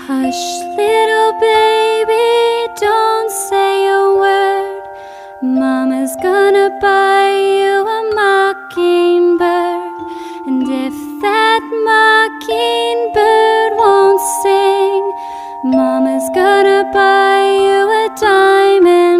Hush, little baby, don't say a word. Mama's gonna buy you a mockingbird. And if that mockingbird won't sing, Mama's gonna buy you a diamond